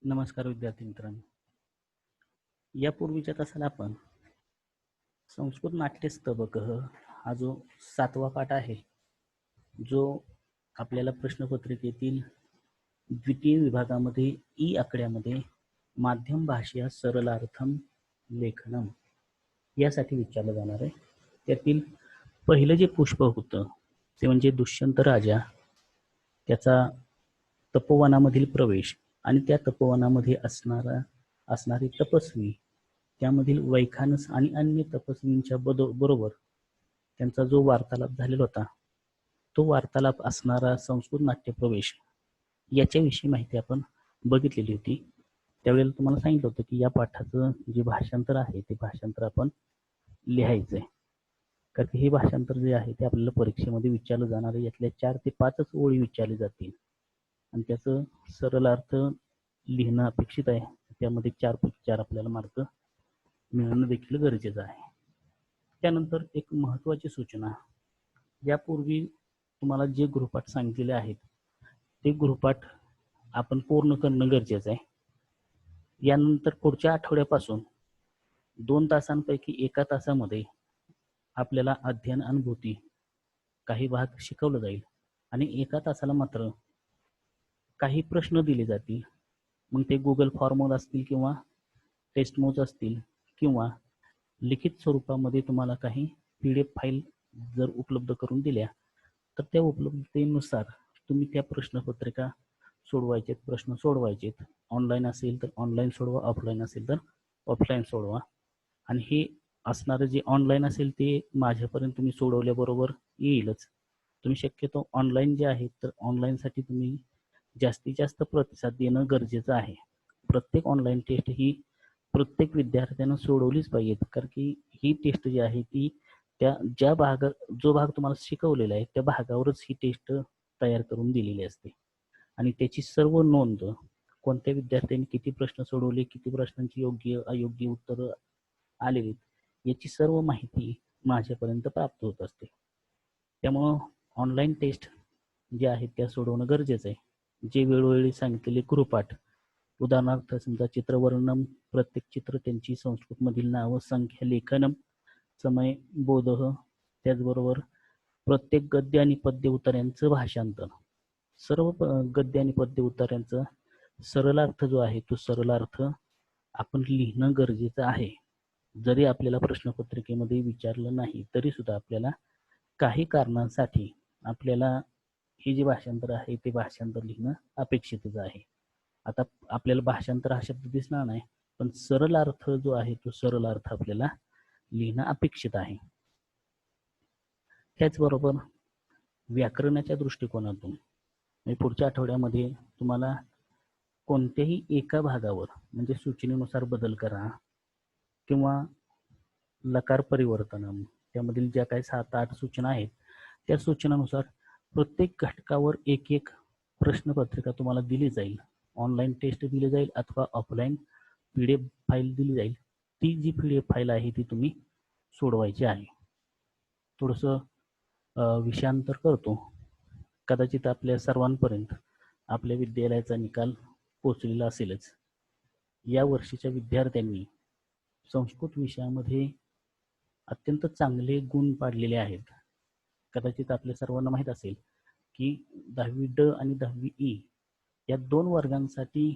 नमस्कार विद्यार्थी मित्रांनो. यापूर्वीच्या तासाला आपण संस्कृत नाट्यस्तबकः हा जो 7वा पाठ आहे, जो आपल्याला प्रश्नपत्रिकेतील द्वितीय विभागामध्ये ई आकड्यामध्ये माध्यम भाषा सरलार्थम लेखनम यासाठी विचारलं जाणार आहे. त्यातील पहिलं जे पुष्प होतं ते म्हणजे दुष्यंत राजा, त्याचा तपोवनामधील प्रवेश आणि त्या तपोवनामध्ये असणारे तपस्वी, त्यामधील वैखानस आणि अन्य तपस्वींच्या बरोबर त्यांचा जो वार्तालाप झालेला होता, तो वार्तालाप असणारा संस्कृत नाट्य प्रवेश याच्याविषयी माहिती आपण बघितलेली होती. त्यावेळेला तुम्हाला सांगितलं होतं की या पाठाचं जे भाषांतर आहे ते भाषांतर आपण लिहायचंय, कारण की हे भाषांतर जे आहे ते आपल्याला परीक्षेमध्ये विचारलं जाणार आहे. यातल्या 4 ते 5च ओळी विचारली जातील आणि त्याचं सरळ अर्थ लिहिणं अपेक्षित आहे. त्यामध्ये 4 पैकी 4 आपल्याला मार्क मिळणं देखील गरजेचं आहे. त्यानंतर एक महत्त्वाची सूचना, यापूर्वी तुम्हाला जे गृहपाठ सांगितलेले आहेत ते गृहपाठ आपण पूर्ण करणं गरजेचं आहे. यानंतर पुढच्या आठवड्यापासून 2 तासांपैकी 1 तासामध्ये आपल्याला अध्ययन अनुभूती काही भाग शिकवलं जाईल आणि 1 तासाला मात्र काही प्रश्न दिले जातील. मग ते गुगल फॉर्मवर असतील किंवा टेस्ट मोज असतील किंवा लिखित स्वरूपामध्ये तुम्हाला काही PDF फाईल जर उपलब्ध करून दिल्या तर त्या उपलब्धतेनुसार तुम्ही त्या प्रश्नपत्रिका सोडवायचेत, प्रश्न सोडवायचेत. ऑनलाईन असेल तर ऑनलाईन सोडवा, ऑफलाईन असेल तर ऑफलाईन सोडवा. आणि हे असणारं जे ऑनलाईन असेल ते माझ्यापर्यंत तुम्ही सोडवल्याबरोबर येईलच. तुम्ही शक्यतो ऑनलाईन जे आहे तर ऑनलाईनसाठी तुम्ही जास्तीत जास्त प्रतिसाद देणं गरजेचं आहे. प्रत्येक ऑनलाईन टेस्ट ही प्रत्येक विद्यार्थ्यानं सोडवलीच पाहिजे, कारण की ही टेस्ट जी आहे ती त्या जो भाग तुम्हाला शिकवलेला आहे त्या भागावरच ही टेस्ट तयार करून दिलेली असते आणि त्याची सर्व नोंद, कोणत्या विद्यार्थ्यांनी किती प्रश्न सोडवले, किती प्रश्नांची योग्य अयोग्य उत्तरं आलेली, याची सर्व माहिती माझ्यापर्यंत प्राप्त होत असते. त्यामुळं ऑनलाईन टेस्ट जे आहेत त्या सोडवणं गरजेचं आहे. जे वेळोवेळी सांगितलेले गृहपाठ, उदाहरणार्थ समजा चित्रवर्णन, प्रत्येक चित्र त्यांची संस्कृतमधील नावं, संख्या, लेखनम, समय, बोधः, त्याचबरोबर प्रत्येक गद्य आणि पद्य उतार्यांचं भाषांतर, सर्व गद्य आणि पद्य उतार्यांचा सरलार्थ जो आहे तो सरलार्थ आपण लिहिणं गरजेचं आहे. जरी आपल्याला प्रश्नपत्रिकेमध्ये विचारलं नाही तरी सुद्धा आपल्याला काही कारणांसाठी आपल्याला हे जे भाषांतर आहे ते भाषांतर लिहिणं अपेक्षितच आहे. आता आपल्याला भाषांतर हा शब्द दिसणार नाही, पण सरळ अर्थ जो आहे तो सरळ अर्थ आपल्याला लिहिणं अपेक्षित आहे. त्याचबरोबर व्याकरणाच्या दृष्टिकोनातून पुढच्या आठवड्यामध्ये तुम्हाला कोणत्याही एका भागावर म्हणजे सूचनेनुसार बदल करा किंवा लकार परिवर्तन, त्यामधील ज्या काही 7-8 सूचना आहेत त्या सूचनानुसार प्रत्येक घटकावर एक एक प्रश्नपत्रिका तुम्हाला दिली जाईल. ऑनलाईन टेस्ट दिली जाईल अथवा ऑफलाईन PDF फाईल दिली जाईल. ती जी PDF फाईल आहे ती तुम्ही सोडवायची आहे. थोडंसं विषयांतर करतो. कदाचित आपल्या सर्वांपर्यंत आपल्या विद्यालयाचा निकाल पोचलेला असेलच. या वर्षीच्या विद्यार्थ्यांनी संस्कृत विषयामध्ये अत्यंत चांगले गुण पाडलेले आहेत. कदाचित आपल्या सर्वांना माहीत असेल की 10वी ड आणि 10वी ई या 2 वर्गांसाठी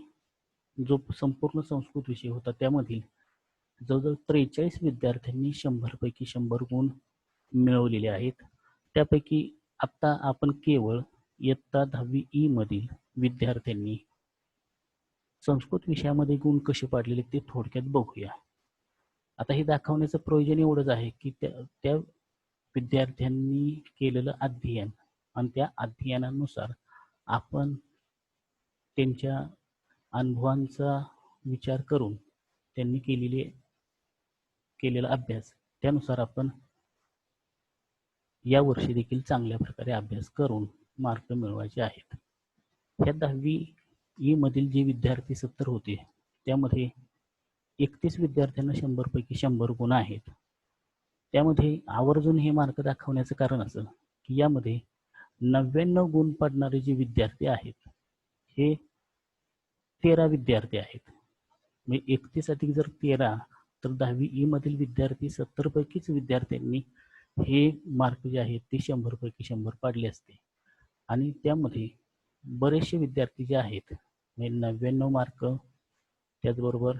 जो संपूर्ण संस्कृत विषय होता त्यामधील जवळजवळ 43 विद्यार्थ्यांनी 100 पैकी 100 गुण मिळवलेले आहेत. त्यापैकी आता आपण केवळ इयत्ता 10वी ई मधील विद्यार्थ्यांनी संस्कृत विषयामध्ये गुण कसे पाडलेले ते थोडक्यात बघूया. आता हे दाखवण्याचं प्रयोजन एवढंच आहे की त्या विद्यार्थ्यांनी केलेलं अध्ययन आणि त्या अध्ययनानुसार आपण त्यांच्या अनुभवांचा विचार करून त्यांनी केलेला अभ्यास, त्यानुसार आपण या वर्षी देखील चांगल्या प्रकारे अभ्यास करून मार्क मिळवायचे आहेत. ह्या 10वी ई मधील जे विद्यार्थी 70 होते त्यामध्ये 31 विद्यार्थ्यांना 100 पैकी 100 गुण आहेत. त्यामध्ये आवर्जून हे मार्क दाखवण्याचं कारण असं की यामध्ये 99 गुण पडणारे जे विद्यार्थी आहेत हे 13 विद्यार्थी आहेत. म्हणजे 31 अधिक जर 13 तर 10वी ई मधील विद्यार्थी 70 पैकीच विद्यार्थ्यांनी हे मार्क जे आहेत ते 100 पैकी 100 पाडले असते. आणि त्यामध्ये बरेचसे विद्यार्थी जे आहेत म्हणजे 99 मार्क, त्याचबरोबर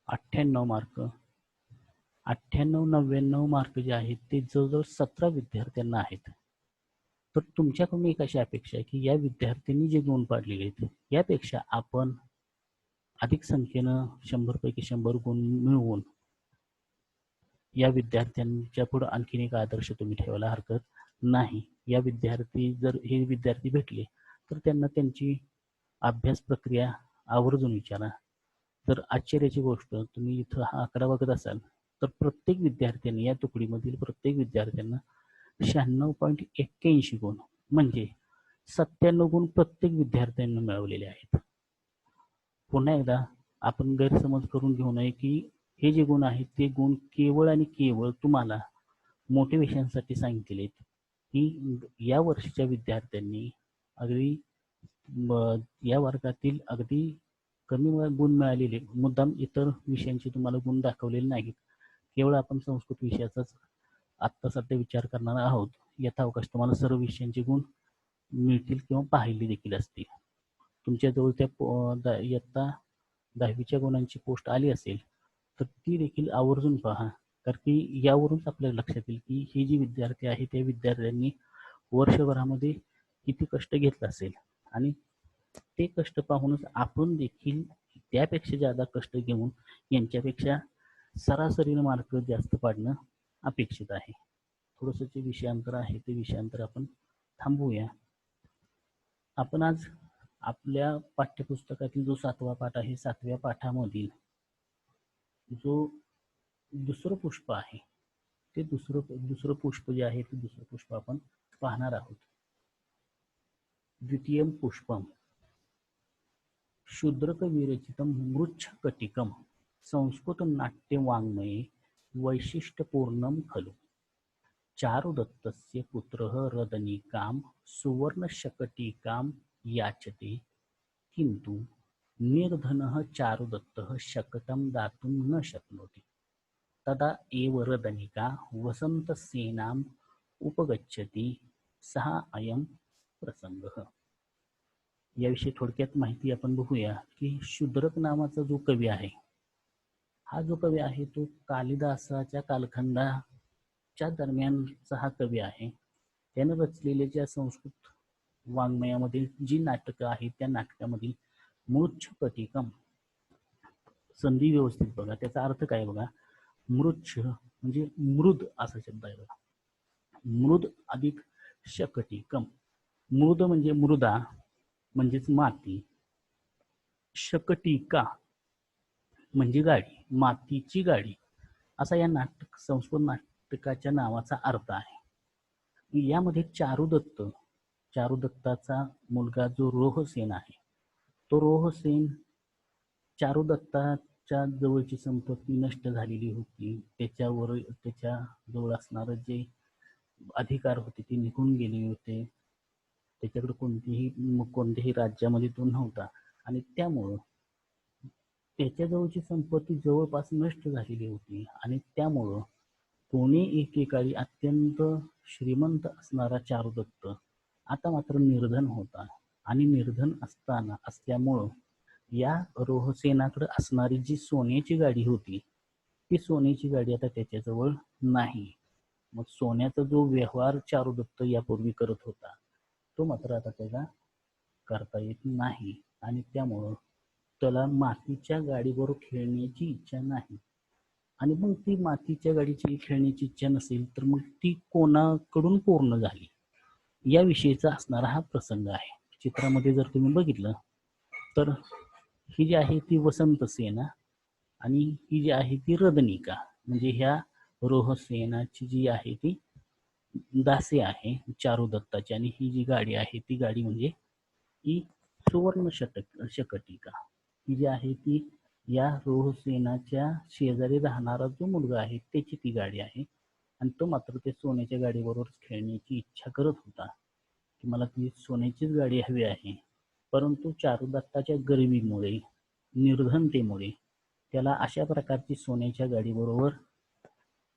98 मार्क, 98-99 मार्क जे आहेत ते जवळजवळ 17 विद्यार्थ्यांना आहेत. तर तुमच्याकडून एक अशी अपेक्षा आहे की या विद्यार्थ्यांनी जे गुण पाडलेले आहेत यापेक्षा आपण अधिक संख्येनं 100 पैकी 100 गुण मिळवून या विद्यार्थ्यांच्या पुढे आणखीन एक आदर्श तुम्ही ठेवायला हरकत नाही. या विद्यार्थी जर हे विद्यार्थी भेटले तर त्यांना त्यांची अभ्यास प्रक्रिया आवर्जून विचारा. तर आश्चर्याची गोष्ट, तुम्ही इथं हा आकडा बघत असाल तर प्रत्येक विद्यार्थ्यांनी, या तुकडीमधील प्रत्येक विद्यार्थ्यांना 96.81 गुण म्हणजे 97 गुण प्रत्येक विद्यार्थ्यांना मिळवलेले आहेत. पुन्हा एकदा आपण गैरसमज करून घेऊ नये की हे जे गुण आहेत ते गुण केवळ आणि केवळ तुम्हाला मोटिवेशनसाठी सांगितले आहेत. की या वर्षीच्या विद्यार्थ्यांनी अगदी या वर्गातील अगदी कमी गुण मिळालेले मुद्दाम इतर विषयांचे तुम्हाला गुण दाखवलेले नाहीत. केवळ आपण संस्कृत विषयाचाच आत्ता सध्या विचार करणार आहोत. यथावकाश तुम्हाला सर्व विषयांचे गुण मिळतील किंवा पाहिले देखील असतील. तुमच्याजवळ त्या इयत्ता 10वीच्या गुणांची पोस्ट आली असेल तर ती देखील आवर्जून पहा. कारण की यावरूनच आपल्याला लक्षात येईल की हे जे विद्यार्थी आहेत त्या विद्यार्थ्यांनी वर्षभरामध्ये किती कष्ट घेतलं असेल आणि ते कष्ट पाहूनच आपण देखील त्यापेक्षा जादा कष्ट घेऊन यांच्यापेक्षा सरासरीने मार्क जास्त पाडणं अपेक्षित आहे. थोडंसं जे विषयांतर आहे ते विषयांतर आपण थांबवूया. आपण आज आपल्या पाठ्यपुस्तकातील जो 7वा पाठ आहे 7व्या पाठामधील जो दुसरं पुष्प आहे ते दुसरं पुष्प जे आहे ते दुसरं पुष्प आपण पाहणार आहोत. द्वितीयम पुष्पम शूद्रक विरचितम मृच्छकटिकम संस्कृत नाट्य वाङ्मये वैशिष्ट्यपूर्णम खलु. चारुदत्तस्य पुत्रः रदनिकां सुवर्णशकटिकां याचते किन्तु निर्धनः चारुदत्तः शकटं दातुं न शक्नोति. तदा एव रदनिका वसन्तसेनाम् उपगच्छति. सः अयं प्रसंगः. याविषयी थोडक्यात माहिती आपण बघूया की शूद्रक नावाचा जो कवी आहे, हा जो कवी आहे तो कालिदासाच्या कालखंडाच्या दरम्यानचा हा कवी आहे. त्यानं रचलेल्या ज्या संस्कृत वाङ्मयामधील जी नाटकं आहेत त्या नाटकामधील मृच्छकटिकम, संधी व्यवस्थित बघा, त्याचा अर्थ काय बघा. मृच्छ म्हणजे मृद असा शब्द आहे बघा. मृद अधिक शकटिकम. मृद म्हणजे मृदा म्हणजेच माती, शकटिका म्हणजे गाडी, मातीची गाडी, असा या संस्कृत नाटकाच्या नावाचा अर्थ आहे. यामध्ये चारुदत्ताचा मुलगा जो रोहसेन आहे, तो रोहसेन चारुदत्ताच्या जवळची संपत्ती नष्ट झालेली होती, त्याच्या जवळ असणारं जे अधिकार होते ते निघून गेले होते, त्याच्याकडे कोणत्याही राज्यामध्ये तो नव्हता आणि त्यामुळं त्याच्याजवळची संपत्ती जवळपास नष्ट झालेली होती आणि त्यामुळं कोणी एकेकाळी अत्यंत श्रीमंत असणारा चारुदत्त आता मात्र निर्धन होता आणि निर्धन असल्यामुळं या रोहसेनाकडे असणारी जी सोन्याची गाडी होती ती सोन्याची गाडी आता त्याच्याजवळ नाही. मग सोन्याचा जो व्यवहार चारुदत्त यापूर्वी करत होता तो मात्र आता त्याला करता येत नाही आणि त्यामुळं त्याला मातीच्या गाडीवर खेळण्याची इच्छा नाही. आणि मग ती मातीच्या गाडीची खेळण्याची इच्छा नसेल तर मग ती कोणाकडून पूर्ण झाली याविषयीचा असणारा हा प्रसंग आहे. चित्रामध्ये जर तुम्ही बघितलं तर ही जी आहे ती वसंत सेना आणि ही जी आहे ती रदनिका, म्हणजे ह्या रोहसेनाची जी आहे ती दासी आहे चारुदत्ताची, आणि ही जी गाडी आहे ती गाडी म्हणजे ही सुवर्ण शकटिका, ही जी आहे ती या रोहसेनाच्या शेजारी राहणारा जो मुलगा आहे त्याची ती गाडी आहे. आणि तो मात्र ते सोन्याच्या गाडीबरोबर खेळण्याची इच्छा करत होता की मला ती सोन्याचीच गाडी हवी आहे. परंतु चारुदत्ताच्या गरिबीमुळे, निर्धनतेमुळे त्याला अशा प्रकारची सोन्याच्या गाडीबरोबर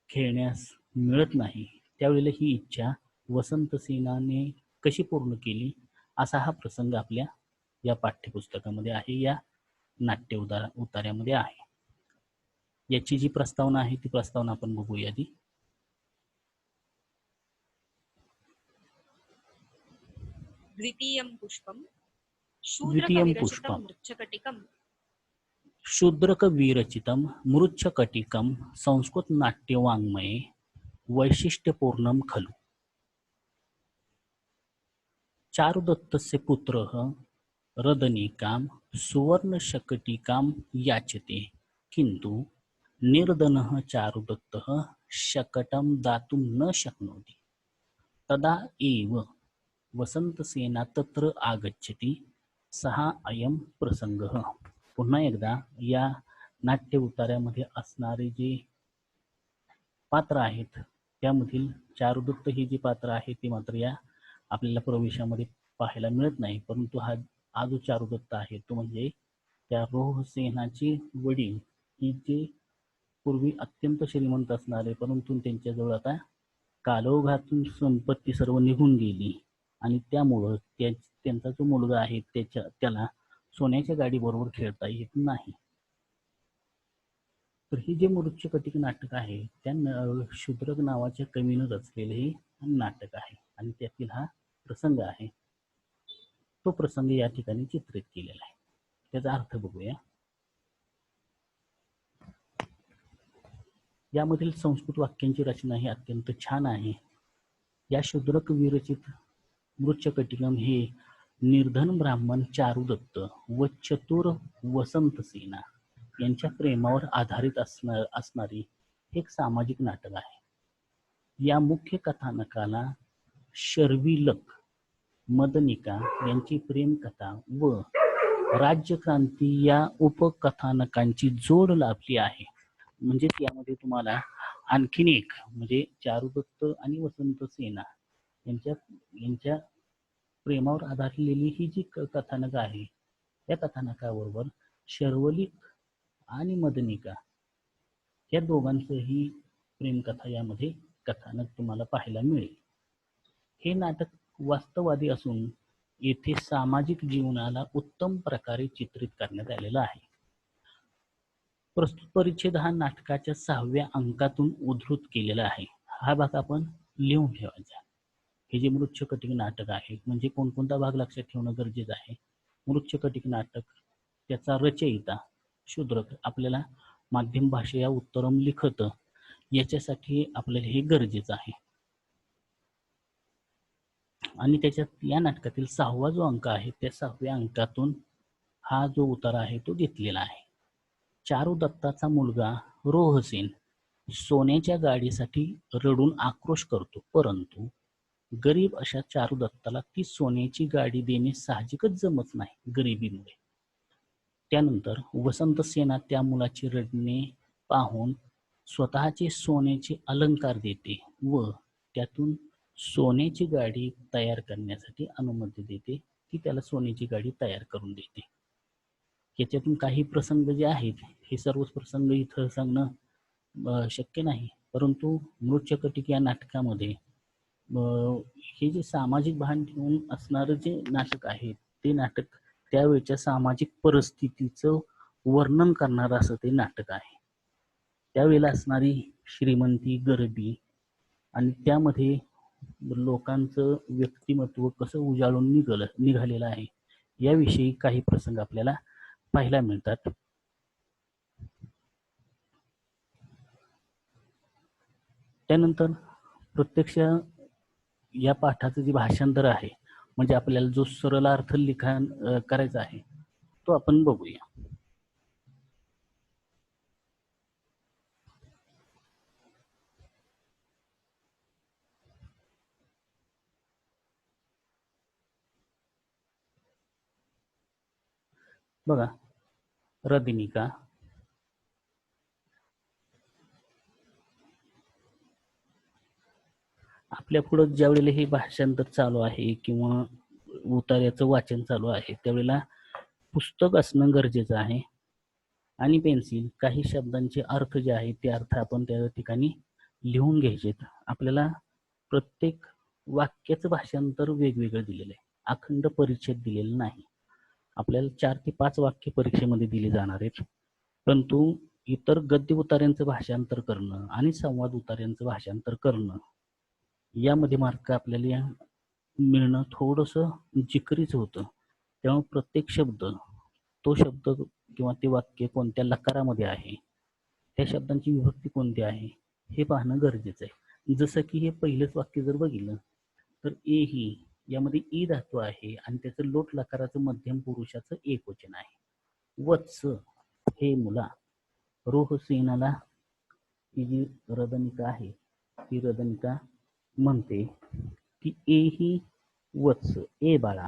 खेळण्यास मिळत नाही. त्यावेळेला ही इच्छा वसंतसेनाने कशी पूर्ण केली असा हा प्रसंग आपल्या या पाठ्यपुस्तकामध्ये आहे, या नाट्य उतार्यामध्ये आहे. याची जी प्रस्तावना आहे ती प्रस्तावना आपण बघूया आधी. द्वितीयं पुष्पं शूद्रक विरचितं मृच्छकटिकं संस्कृत नाट्यवाङ्मये वैशिष्ट्यपूर्णं खलु. चारुदत्तस्य पुत्रः रदनिकां सुवर्णशकटिकां याचते, किन्तु निर्धनः चारुदत्तः शकटं दातुं न शक्नोति. तदा एव वसंतसेना तत्र आगच्छति. सहा अयं प्रसंगः. पुन्हा एकदा या नाट्य उतार्यामध्ये असणारे जे पात्र आहेत त्यामधील चारुदत्त ही जी पात्र आहे ती मात्र या आपल्याला प्रवेशामध्ये पाहायला मिळत नाही, परंतु हा जो चारुदत्त आहे तो म्हणजे त्या रोहसेनाचे वडील, ही जे पूर्वी अत्यंत श्रीमंत असणारे, परंतु त्यांच्याजवळ आता कालौघातून संपत्ती सर्व निघून गेली आणि त्यामुळं त्यांचा जो मुलगा आहे त्याला सोन्याच्या गाडीबरोबर खेळता येत नाही. तर ही जे मृच्छकटिक नाटक आहे त्या शूद्रक नावाच्या कवीनं रचलेले हे नाटक आहे आणि त्यातील हा प्रसंग आहे. तो प्रसंग या ठिकाणी चित्रित केलेला आहे. त्याचा अर्थ बघूया. यामधील संस्कृत वाक्यांची रचना ही अत्यंत छान आहे. या शूद्रक विरचित मृच्छकटिकम हे निर्धन ब्राह्मण चारुदत्त व चतुर वसंतसेना यांच्या प्रेमावर आधारित असणारी एक सामाजिक नाटक आहे. या मुख्य कथानकाला शर्विलक, मदनिका यांची प्रेमकथा व राज्यक्रांती या उपकथानकांची जोड लाभली आहे. म्हणजे यामध्ये तुम्हाला आणखीन एक म्हणजे चारुदत्त आणि वसंतसेना यांच्या प्रेमावर आधारलेली ही जी कथानक आहे त्या कथानकाबरोबर शर्वलिक आणि मदनिका या दोघांचंही प्रेमकथा यामध्ये कथानक तुम्हाला पाहायला मिळेल. हे नाटक वास्तववादी असून येथे सामाजिक जीवनाला उत्तम प्रकारे चित्रित करण्यात आलेलं आहे. प्रस्तुत परिच्छेद हा नाटकाच्या 6व्या अंकातून उद्धृत केलेला आहे. हा भाग आपण लिहून ठेवायचा. हे जे मृच्छकटिक नाटक आहे म्हणजे कोणकोणता भाग लक्षात ठेवणं गरजेचं आहे. मृच्छकटिक नाटक, त्याचा रचयिता शूद्रक, आपल्याला माध्यम भाषेया उत्तरम लिखत याच्यासाठी आपल्याला हे गरजेचं आहे. आणि त्याच्यात या नाटकातील 6वा जो अंक आहे त्या 6व्या अंकातून हा जो उतारा आहे तो घेतलेला आहे. चारुदत्ताचा मुलगा रोहसेन सोन्याच्या गाडीसाठी रडून आक्रोश करतो, परंतु गरीब अशा चारुदत्ताला ती सोन्याची गाडी देणे साहजिकच जमत नाही गरिबीमुळे. त्यानंतर वसंतसेना त्या मुलाचे रडणे पाहून स्वतःचे सोन्याचे अलंकार देते व त्यातून सोन्याची गाडी तयार करण्यासाठी अनुमती देते. ती त्याला सोन्याची गाडी तयार करून देते. याच्यातून काही प्रसंग जे आहेत हे सर्वच प्रसंग इथं सांगणं शक्य नाही, परंतु मृच्छकटिक या नाटकामध्ये हे जे सामाजिक भान ठेवून असणारं जे नाटक आहे ते नाटक त्यावेळच्या सामाजिक परिस्थितीचं वर्णन करणारं असं ते नाटक आहे. त्यावेळेला असणारी श्रीमंती, गरिबी आणि त्यामध्ये लोकांचं व्यक्तिमत्व कसं उजाळून निघालेलं आहे याविषयी काही प्रसंग आपल्याला पाहायला मिळतात. त्यानंतर प्रत्यक्ष या पाठाचं जे भाषांतर आहे म्हणजे आपल्याला जो सरलार्थ लिखाण करायचा आहे तो आपण बघूया. बघा, रदिनिका, आपल्या पुढं ज्या वेळेला हे भाषांतर चालू आहे किंवा उतार्याचं वाचन चालू आहे त्यावेळेला पुस्तक असणं गरजेचं आहे आणि पेन्सिल. काही शब्दांचे अर्थ जे आहेत ते अर्थ आपण त्या ठिकाणी लिहून घ्यायचे. आपल्याला प्रत्येक वाक्याचं भाषांतर वेगवेगळं दिलेलं आहे, अखंड परिच्छेद दिलेलं नाही. आपल्याला 4 ते 5 वाक्य परीक्षेमध्ये दिली जाणार आहेत, परंतु इतर गद्य उतार्यांचं भाषांतर करणं आणि संवाद उतार्यांचं भाषांतर करणं यामध्ये मार्क आपल्याला मिळणं थोडंसं जिकरीच होतं. त्यामुळे प्रत्येक शब्द, तो शब्द किंवा ते वाक्य कोणत्या लकारामध्ये आहे, त्या शब्दांची विभक्ती कोणती आहे हे पाहणं गरजेचं आहे. जसं की हे पहिलंच वाक्य जर बघितलं तर ए ही यामध्ये ई धातू आहे आणि त्याचं लोट लकाराचं मध्यम पुरुषाचं एकवचन आहे. वत्स हे मुला. रोहसेनाला ही जी रदनिका आहे ती रदनिका म्हणते की ए ही वत्स, ए बाळा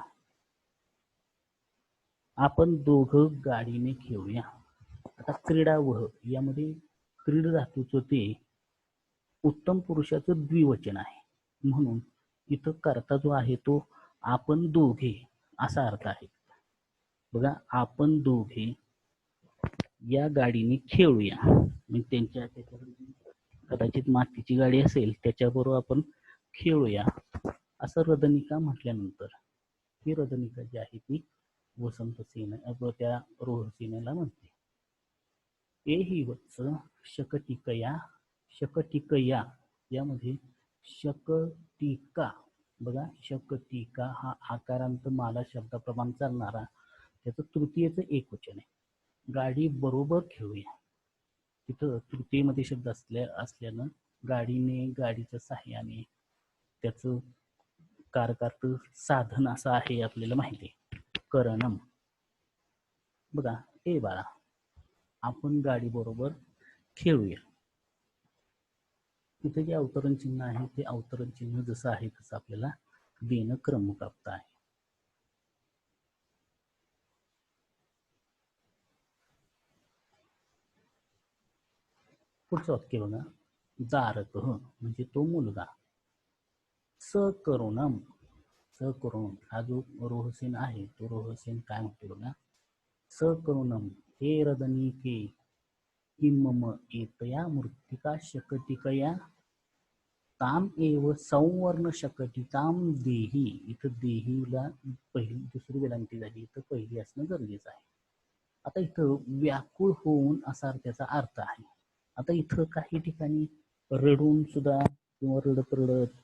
आपण दोघं गाडीने खेळूया. आता क्रीडा वह यामध्ये क्रीड धातूचं ते उत्तम पुरुषाचं द्विवचन आहे, म्हणून इथं कर्ता जो आहे तो आपण दोघे असा अर्थ आहे. बघा, आपण दोघे या गाडीने खेळूया. म्हणजे त्यांच्या कदाचित मातीची गाडी असेल त्याच्याबरोबर आपण खेळूया असं रदनिका म्हटल्यानंतर ही रदनिका जी आहे ती वसंत सेना त्या रोहसेनेला म्हणते. ए ही वत्स शकटिकया. शकटिकया यामध्ये शकटिका, बघा शकटिका हा आकारांत माला शब्दाप्रमाणे चालणारा त्याचं तृतीयचं एकवचन आहे. गाडी बरोबर खेळूया. तिथं तृतीयमध्ये शब्द असल्यानं गाडीने, गाडीच्या साह्याने, त्याचं कारकार्थ साधन असं आहे आपल्याला माहिती आहे. करणम, बघा ए बाळा आपण गाडी बरोबर खेळूया. तिथे जे अवतरण चिन्ह आहे ते अवतरण चिन्ह जसं आहे तसं आपल्याला देणं क्रमप्राप्त आहे. पुढचं वाक्य बघा, दारक म्हणजे तो मुलगा. सकरुणम, सकरुण हा जो रोहसेन आहे तो रोहसेन काय म्हणतो बघा, सकरुणम हे रदनिके किम मम एतया मृत्तिका शकटिकया ताम एव संवर्ण शकटिकाम देही. इथं देहीला पहिली दुसरी वेलांटी झाली, इथं पहिली असणं गरजेचं आहे. आता इथं व्याकुळ होऊन असा त्याचा अर्थ आहे. आता इथं काही ठिकाणी रडून सुद्धा किंवा रडत रडत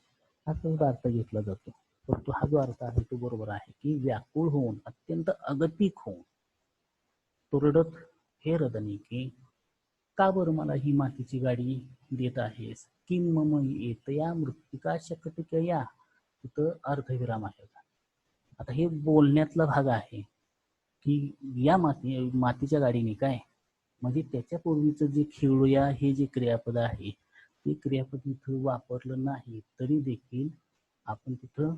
असा अर्थ घेतला जातो, परंतु हा जो अर्थ आहे तो बरोबर आहे की व्याकुळ होऊन, अत्यंत अगतिक होऊन तो रडत, हे रदनिके का बरं मला ही मातीची गाडी देत आहेस, किम मम एतया मृत्तिका शकटिकया, तिथं अर्धविराम आहे. आता हे बोलण्यातला भाग आहे की या मातीच्या गाडीने काय, म्हणजे त्याच्या पूर्वीचं जे खेळूया हे जे क्रियापद आहे ते क्रियापद इथं वापरलं नाही तरी देखील आपण तिथं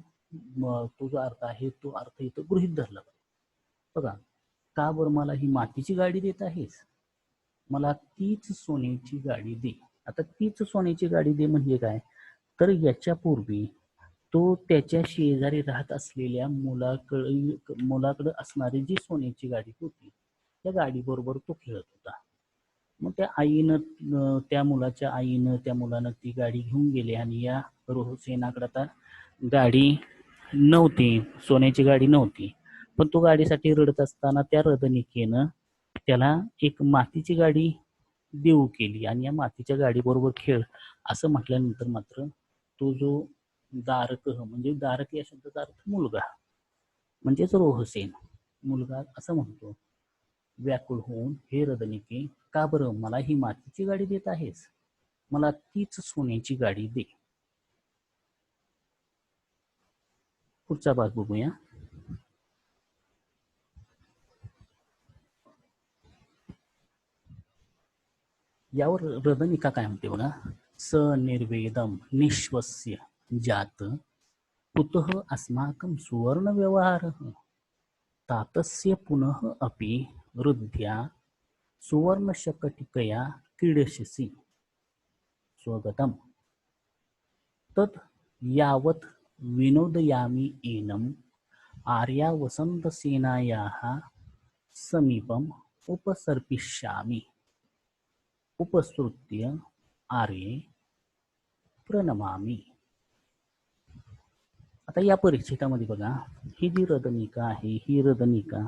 तो जो अर्थ आहे तो अर्थ इथं गृहीत धरला. बघा, का बरं मला ही मातीची गाडी देत आहेस, मला तीच सोन्याची गाडी दे. आता तीच सोन्याची गाडी दे म्हणजे काय, तर याच्या पूर्वी तो त्याच्या शेजारी राहत असलेल्या मुलाकडे असणारी जी सोन्याची गाडी होती त्या गाडी बरोबर तो खेळत होता. मग त्या आईनं, त्या मुलाच्या आईनं त्या मुलानं ती गाडी घेऊन गेली आणि या रोहसेनाकडे आता गाडी नव्हती, सोन्याची गाडी नव्हती. पण तो गाडीसाठी रडत असताना त्या रदनिकेनं त्याला एक मातीची गाडी देऊ केली आणि या मातीच्या गाडी बरोबर खेळ असं म्हटल्यानंतर मात्र तो जो दारक, म्हणजे दारक या शब्दाचा अर्थ मुलगा म्हणजेच रोहसेन मुलगा असं म्हणतो, व्याकुळ होऊन हे रदनिके का बरं मला ही मातीची गाडी देत आहेस, मला तीच सोन्याची गाडी दे. पुढचा भाग बघूया. यावर रदनिका काय म्हणते बघा, स निर्वेदम निश्वस्य जात कुतः अस्माकं सुवर्ण व्यवहारः तातस्य पुनः अपि रुद्ध्या सुवर्ण शकटिकया क्रीडसि स्वगतम तत् यावत् विनोदयामि एनं आर्या वसंत सेनायाः समीपम उपसर्पिष्यामि उपसृत्य आर्ये प्रणमामि. आता या परिच्छेदामध्ये बघा, ही जी रदनिका आहे, ही रदनिका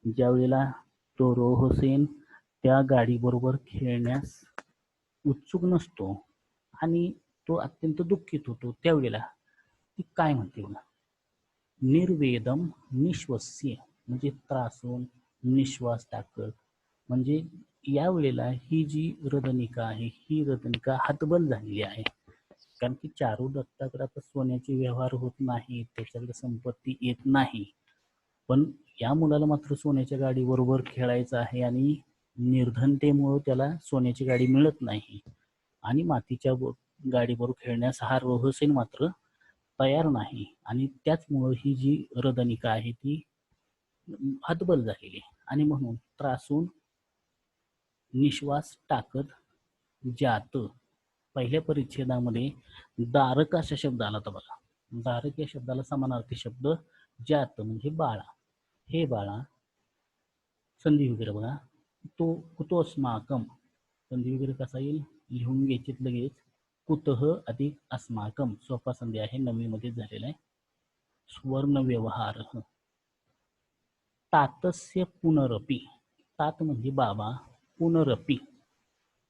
ज्या वेळेला तो रोहसेन त्या गाडीबरोबर खेळण्यास उत्सुक नसतो आणि तो अत्यंत दुःखित होतो, त्यावेळेला ती काय म्हणते बघा, निर्वेदम निश्वस्य म्हणजे त्रासून निश्वास टाकत. म्हणजे या वेळेला ही जी रदनिका आहे, ही रदनिका हतबल झालेली आहे. कारण की चारू दत्ताकडे आता सोन्याचे व्यवहार होत नाही, त्याच्याकडे संपत्ती येत नाही, पण या मुलाला मात्र सोन्याच्या गाडी बरोबर खेळायचं आहे आणि निर्धनतेमुळे त्याला सोन्याची गाडी मिळत नाही आणि मातीच्या गाडीबरोबर खेळण्यास हा रोहसेन मात्र तयार नाही आणि त्याचमुळं ही जी रदनिका आहे ती हतबल झालेली आणि म्हणून त्रासून निश्वास टाकत जात. पहिल्या परिच्छेदामध्ये दारक अशा शब्द आला होता बघा. दारक या शब्दाला समानार्थी शब्द जात म्हणजे बाळा. हे बाळा, संधी वगैरे बघा, तो कुतोस्माकम, संधी वगैरे कसा येईल लिहून घ्यायचे लगेच. कुतः अधिक अस्माकम, सोपा संधी आहे, नववीमध्ये झालेला आहे. स्वर्ण व्यवहार. तातस्य पुनरपि, तात म्हणजे बाबा, पुनरपि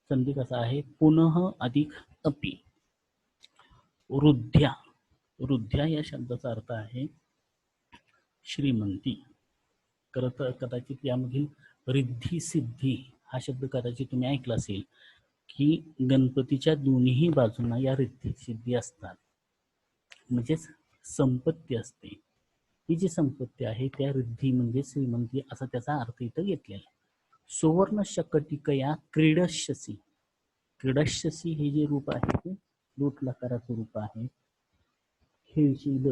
संधी कसा आहे, पुनः अधिक अपि. रुद्ध्या, रुद्ध्या या शब्दाचा अर्थ आहे श्रीमंती. कदाचित यामधील रिद्धी सिद्धी हा शब्द कदाचित तुम्ही ऐकला असेल की गणपतीच्या दोन्ही बाजूंना या रिद्धी सिद्धी असतात, म्हणजेच संपत्ती असते. ही जी संपत्ती आहे त्या रिद्धी म्हणजे श्रीमंती असा त्याचा अर्थ इथं घेतलेला आहे. सुवर्ण शकटिकया क्रीडश्यसी, क्रीडश्यसी हे जे रूप आहे ते लूट लकाराचं रूप आहे. खेळशील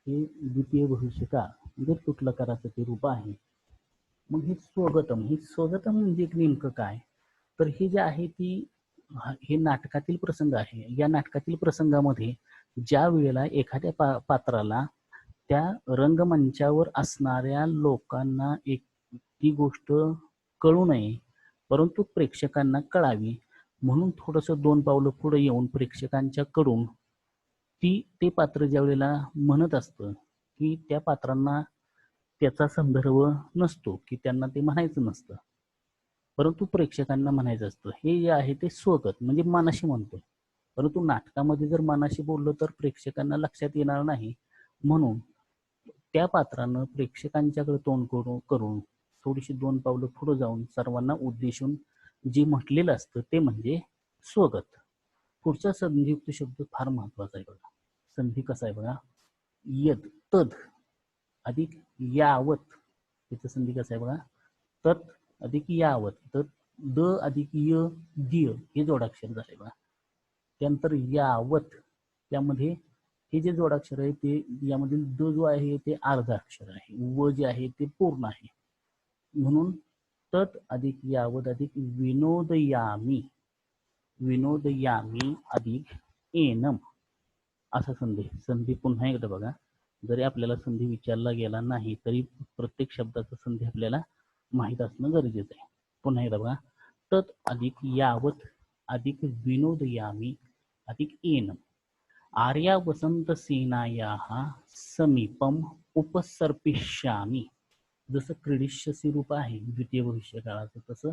हे द्वितीय भविष्यकाळ म्हणजे लूट लकाराचं ते रूप आहे. मग हे स्वगतम, हे स्वगतम म्हणजे नेमकं काय, तर हे जे आहे ती हे नाटकातील प्रसंग आहे. या नाटकातील प्रसंगामध्ये ज्या वेळेला एखाद्या पात्राला त्या रंगमंचावर असणाऱ्या लोकांना एक ती गोष्ट कळू नये, परंतु प्रेक्षकांना कळावी म्हणून थोडंसं दोन पावलं पुढे येऊन प्रेक्षकांच्या कडून ते पात्र ज्या वेळेला म्हणत असतं की त्या पात्रांना त्याचा संदर्भ नसतो, की त्यांना ते म्हणायचं नसतं, परंतु प्रेक्षकांना म्हणायचं असतं. हे जे आहे ते स्वगत म्हणजे मनाशी म्हणतो, परंतु नाटकामध्ये जर मनाशी बोललो तर प्रेक्षकांना लक्षात येणार नाही. म्हणून त्या पात्रानं प्रेक्षकांच्याकडे तोंड करून थोडीशी दोन पावलं पुढे जाऊन सर्वांना उद्देशून जे म्हटलेलं असतं ते म्हणजे स्वगत. पुढचा संधियुक्त शब्द फार महत्वाचा आहे बघा. संधी कसा आहे बघा, यद तद अधिक यावत, त्याचं संधी कसं आहे बघा, तत् अधिक यावत, तर द अधिक य दिय हे जोडाक्षर झाले बघा. त्यानंतर यावत, त्यामध्ये हे जे जोडाक्षर आहे ते यामधील द जो आहे ते अर्धा अक्षर आहे, व जे आहे ते पूर्ण आहे. म्हणून तत् अधिक यावत अधिक विनोदयामी, विनोदयामी अधिक एनम असा संधी. संधी पुन्हा एकदा बघा, जरी आपल्याला संधी विचारला गेला नाही तरी प्रत्येक शब्दाचा संधी आपल्याला माहीत असणं गरजेचं आहे. पुन्हा एकदा बघा, तत् अधिक यावत अधिक विनोदयामी अधिक एनम आर्या वसंत सेनायाः समीपम उपसर्पिष्यामी. जसं क्रीडिष्यसी रूप आहे द्वितीय भविष्य काळाचं, तसं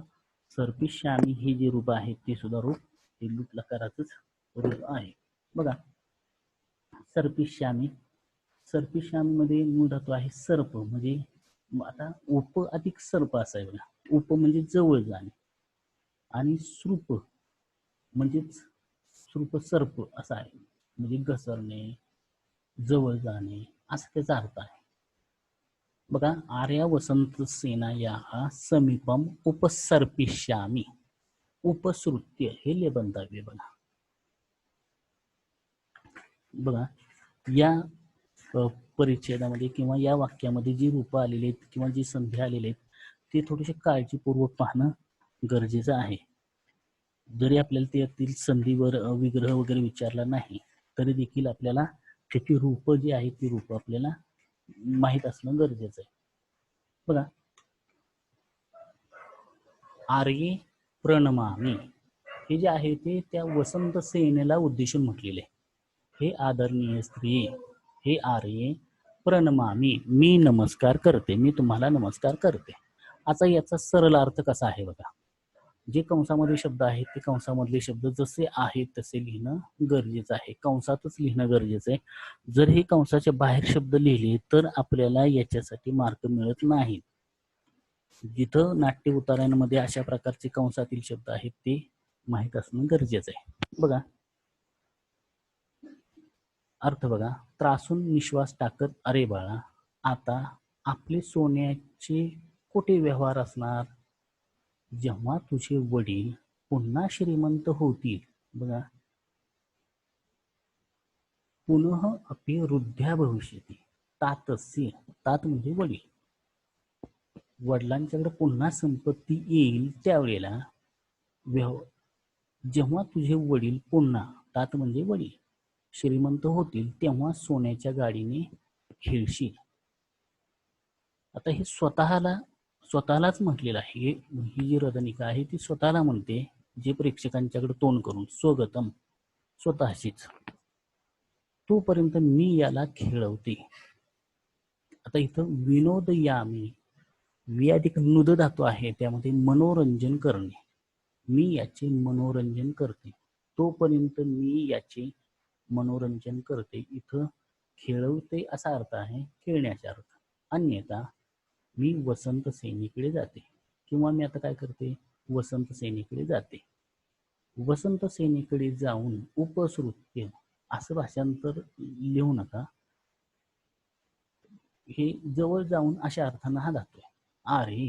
सर्पिष्यामी हे जे रूप आहे ते सुद्धा रूप हे लूट लकाराचंच रूप आहे बघा. सर्पिष्यामी, सर्पिष्यामी मध्ये मूळ धातू आहे सर्प, म्हणजे आता उप अधिक सर्प असा आहे बघा. उप म्हणजे जवळ जाणे आणि सृप म्हणजेच सृप सर्प असा आहे, म्हणजे घसरणे जवळ जाणे असा त्याचा अर्थ आहे बघा. आर्या वसंत सेना या समीपम उपसर्पिष्यामी, उपसृत्य हे लेबंधावे बघा. बघा या परिच्छेदामध्ये किंवा या वाक्यामध्ये जी रूपं आलेली आहेत किंवा जी संधी आलेली आहेत ते थोडेसे काळजीपूर्वक पाहणं गरजेचं आहे. जरी आपल्याला त्यातील संधीवर विग्रह वगैरे विचारला नाही तरी देखील आपल्याला त्याची रूपं जी आहेत ती रूपं आपल्याला माहीत असणं गरजेचं आहे. बघा, आर्ये प्रणमामी हे जे आहे ते त्या वसंत सेनेला उद्देशून म्हटलेले आहे. हे आदरणीय स्त्री, हे आर्ये प्रणमामी, मी नमस्कार करते, मी तुम्हाला नमस्कार करते. आता याचा सरळ अर्थ कसा आहे बघा, जे कंसामध्ये शब्द आहेत ते कंसामधले शब्द जसे आहेत तसे लिहिणं गरजेचं आहे, कंसातच लिहिणं गरजेचं आहे. जर हे कंसाच्या बाहेर शब्द लिहिले तर आपल्याला याच्यासाठी मार्क मिळत नाही. जिथं नाट्य उतार्यांमध्ये अशा प्रकारचे कंसातील शब्द आहेत ते माहीत असणं गरजेचं आहे. बघा अर्थ बघा, त्रासून निश्वास टाकत अरे बाळा, आता आपले सोन्याचे कुठे व्यवहार असणार, जेव्हा तुझे वडील पुन्हा श्रीमंत होतील. बघा, पुनः अपि वृद्ध्या भविष्यती तातस्य, तात म्हणजे वडील, वडिलांच्याकडे पुन्हा संपत्ती येईल त्यावेळेला जेव्हा तुझे वडील पुन्हा, तात म्हणजे वडील, श्रीमंत होतील तेव्हा सोन्याच्या गाडीने खेळशील. आता हे स्वतःलाच म्हटलेलं आहे. ही जी रदनिका आहे ती स्वतःला म्हणते, जे प्रेक्षकांच्याकडे तोंड करून स्वगतम, स्वतःशीच. तोपर्यंत मी याला खेळवते. आता इथं विनोद यामी, वि अधिक नुद धातू आहे, त्यामध्ये मनोरंजन करणे, मी याचे मनोरंजन करते. तोपर्यंत मी याचे मनोरंजन करते. इथं खेळवते असा अर्थ आहे, खेळण्याचा अर्थ. अन्यथा मी वसंत सेनेकडे जाते, किंवा मी आता काय करते, वसंत सेनेकडे जाते. वसंत सेनेकडे जाऊन उपसृत्य असं भाषांतर लिहू नका, हे जवळ जाऊन अशा अर्थानं हा धातू आहे. आरे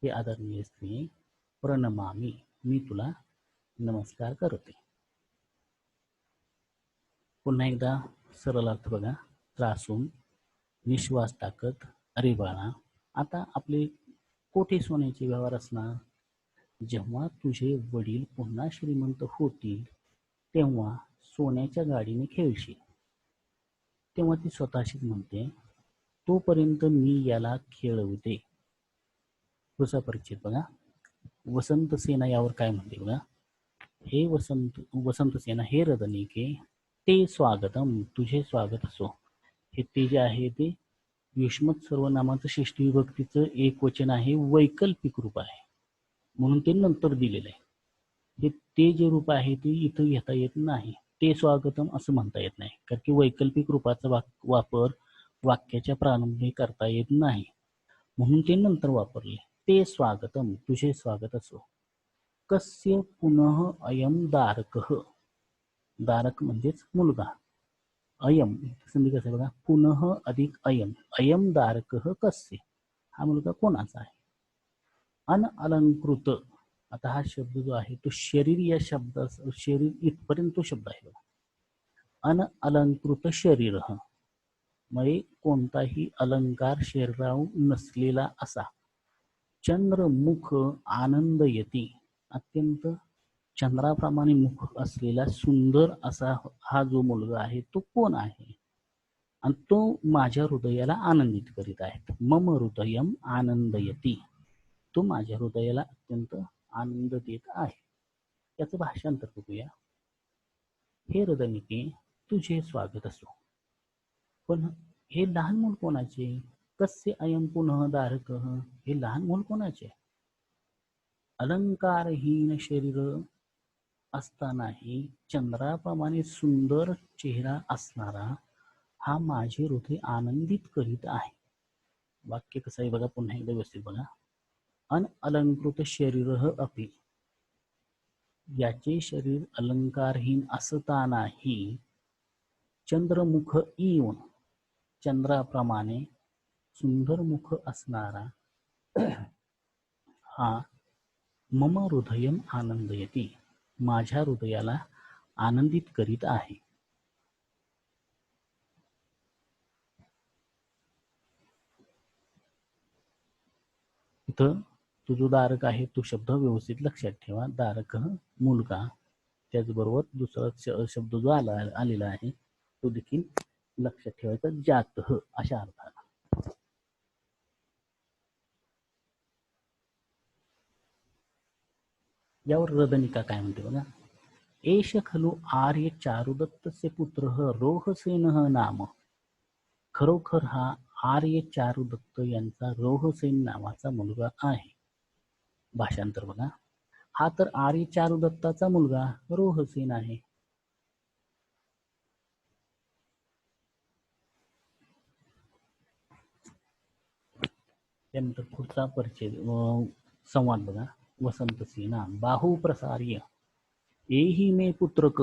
हे आदरणीय स्त्री, प्रणमामी मी तुला नमस्कार करते. पुन्हा एकदा सरळ अर्थ बघा, त्रासून निश्वास टाकत अरे बाळा, आता आपले कोठे सोन्याचे व्यवहार असणार, जेव्हा तुझे वडील पुन्हा श्रीमंत होतील तेव्हा सोन्याच्या गाडीने खेळशील. तेव्हा ती स्वतःशीच म्हणते, तोपर्यंत मी याला खेळवते. दुसरा परिच्छेद बघा, वसंत सेना यावर काय म्हणते बघा, हे वसंत सेना हे रदनिके ते स्वागतम, तुझे स्वागत असो. हे ते जे आहे ते युष्मत सर्वनामाचं षष्ठी विभक्तीचं एक वचन आहे, वैकल्पिक रूप आहे म्हणून ते नंतर दिलेलं आहे. हे ते जे रूप आहे ते इथं घेता येत नाही, ते स्वागतम असं म्हणता येत नाही, कारण की वैकल्पिक रूपाचा वापर वाक्याच्या प्रारंभी करता येत नाही, म्हणून ते नंतर वापरले. ते स्वागतम, तुझे स्वागत असो. कस्य पुनः अयम दारकः, दारक म्हणजेच मुलगा, अयम संधी कसं बघा, पुनः अधिक अयम, अयम दारकः कस्य, हा मुलगा कोणाचा आहे. अनअलंकृत, आता हा शब्द जो आहे तो शरीर या शब्दा, शरीर इथपर्यंत तो शब्द आहे बघा. अनअलंकृत शरीर म्हणजे कोणताही अलंकार शरीरावर नसलेला असा. चंद्रमुख आनंदयती, अत्यंत चंद्राप्रमाणे मुख असलेला सुंदर असा हा जो मुलगा आहे तो कोण आहे, आणि तो माझ्या हृदयाला आनंदित करीत आहे. मम हृदयम आनंदयती, तो माझ्या हृदयाला अत्यंत आनंद देत आहे. याचं भाषांतर बघूया. हे रदनिके तुझे स्वागत असो. पण हे लहान मूल कोणाचे, कस्य अयम पुनः दारकः, हे लहान मूल कोणाचे, अलंकारहीन शरीर असतानाही चंद्राप्रमाणे सुंदर चेहरा असणारा हा माझे हृदय आनंदित करीत आहे. वाक्य कसं आहे बघा, पुन्हा एकदा व्यवस्थित बघा. अनअलंकृत शरीर अपि, याचे शरीर अलंकारहीन असतानाही चंद्रमुख इव, चंद्राप्रमाणे सुंदर मुख असणारा हा मम हृदयम आनंदयती, माझ्या हृदयाला आनंदित करीत आहे. इथं तो जो दारक आहे तो शब्द व्यवस्थित लक्षात ठेवा. दारक मुलगा, त्याचबरोबर दुसरा शब्द जो आलेला आहे तो देखील लक्षात ठेवायचं जातः अशा अर्थाला. यावर रदनिका काय म्हणते बघा. एष खलु आर्य चारुदत्तस्य पुत्र रोहसेनः नाम. खरोखर हा आर्य चारुदत्त यांचा रोहसेन नावाचा मुलगा आहे. भाषांतर बघा. हा तर आर्य चारुदत्ताचा मुलगा रोहसेन आहे. त्यानंतर पुढचा परिचय संवाद बघा. वसंत सेना बाहू प्रसार्य एहि मे पुत्रक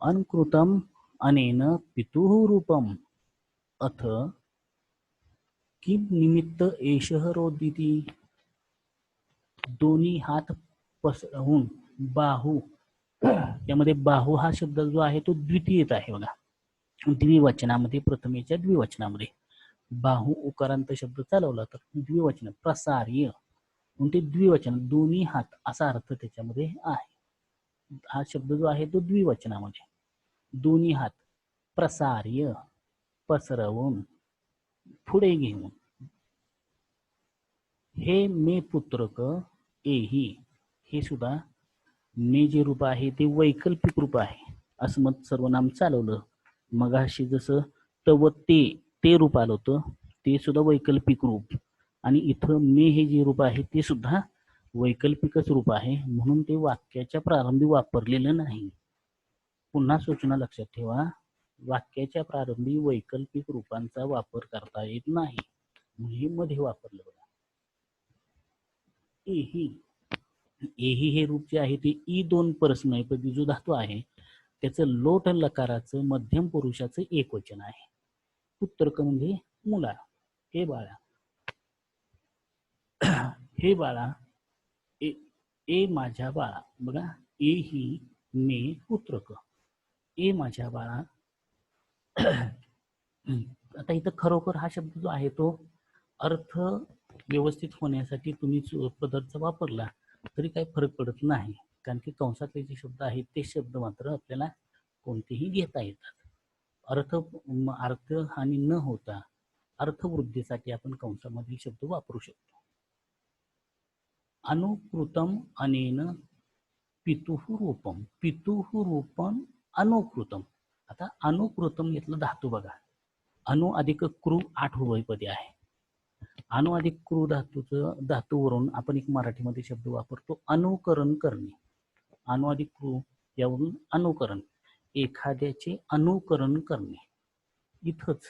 अनकृतम अनेन पितुः रूपम अथ किम निमित्त एषः रोदिति. दोन्ही हात पसरवून बाहू, त्यामध्ये बाहू हा शब्द जो आहे तो द्वितीयच आहे बघा. द्विवचनामध्ये प्रथमेच्या द्विवचनामध्ये बाहू उकारांत शब्द चालवला तर द्विवचन प्रसार्य म्हणजे द्विवचन दोन्ही हात असा अर्थ त्याच्यामध्ये आहे. हा शब्द जो आहे तो द्विवचनामध्ये दोन्ही हात प्रसार्य पसरवून पुढे घेऊन. हे मे पुत्रक एही, हे सुद्धा मे जे रूप आहे ते वैकल्पिक रूप आहे असं मत सर्वनाम चालवलं. मगाशी जसं तव ते रूप आलं होतं ते सुद्धा वैकल्पिक रूप, आणि इथं मे हे जे रूप आहे ते सुद्धा वैकल्पिकच रूप आहे म्हणून ते वाक्याच्या प्रारंभी वापरलेलं नाही. पुन्हा सूचना लक्षात ठेवा, वाक्याच्या प्रारंभी वैकल्पिक रूपांचा वापर करता येत नाही म्हणजे मध्ये वापरलं बघा. एही, एही हे रूप जे आहे ते ई दोन परस्मैपदी जो धातू आहे त्याचं लोट लकाराचं मध्यम पुरुषाचं एकवचन आहे. पुत्रक म्हणजे मुला. हे बाळा, हे बाळा, ए माझ्या बाळा. बघा, ए ही मे पुत्रक, ए माझ्या बाळा. आता इथं खरोखर हा शब्द जो आहे तो अर्थ व्यवस्थित होण्यासाठी तुम्ही पदार्थ वापरला तरी काही फरक पडत नाही, कारण की कंसातले जे शब्द आहेत ते शब्द मात्र आपल्याला कोणतेही घेता येतात. अर्थहानी न होता अर्थवृद्धीसाठी आपण कंसामधील शब्द वापरू शकतो. अनुकृतम अनेन पितुः रूपम, पितुः रूपम अनुकृतम. आता अनुकृतम यातलं धातू बघा. अनु अधिक कृ 8 उभयपदी आहे. अनु अधिक कृ धातूवरून आपण एक मराठीमध्ये शब्द वापरतो अनुकरण करणे. अनु अधिक कृ यावरून अनुकरण, एखाद्याचे अनुकरण करणे. इथंच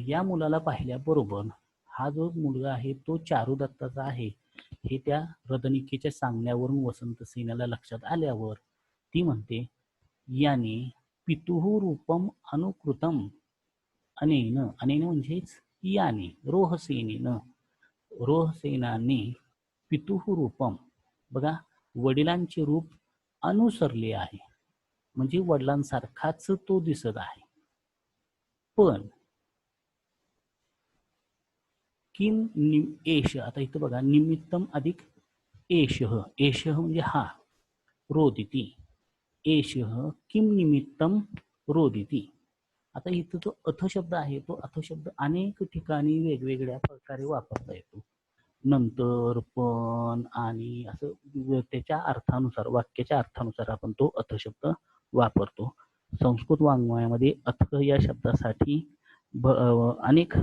या मुलाला पाहिल्याबरोबर हा जो मुलगा आहे तो चारुदत्ताचा आहे हे त्या रदनिकेच्या सांगण्यावरून वसंत सेनेला लक्षात आल्यावर ती म्हणते, याने पितुः रूपम अनुकृतम अनेन, अनेन म्हणजेच याने, रोहसेनेनं, रोहसेनाने पितुः रूपम, बघा वडिलांचे रूप अनुसरले आहे म्हणजे वडिलांसारखाच तो दिसत आहे. पण किम एष, आता इथं बघा निमित्तम अधिक एषः, एषः म्हणजे हा, रोदिती, एषः किम निमित्तम रोदिती. आता इथं जो अथ शब्द आहे तो अथ शब्द अनेक ठिकाणी वेगवेगळ्या प्रकारे वापरता येतो. नंतर, पण, आणि असं त्याच्या अर्थानुसार, वाक्याच्या अर्थानुसार आपण तो अथ शब्द वापरतो. संस्कृत वाङ्मयामध्ये अथ या शब्दासाठी अनेक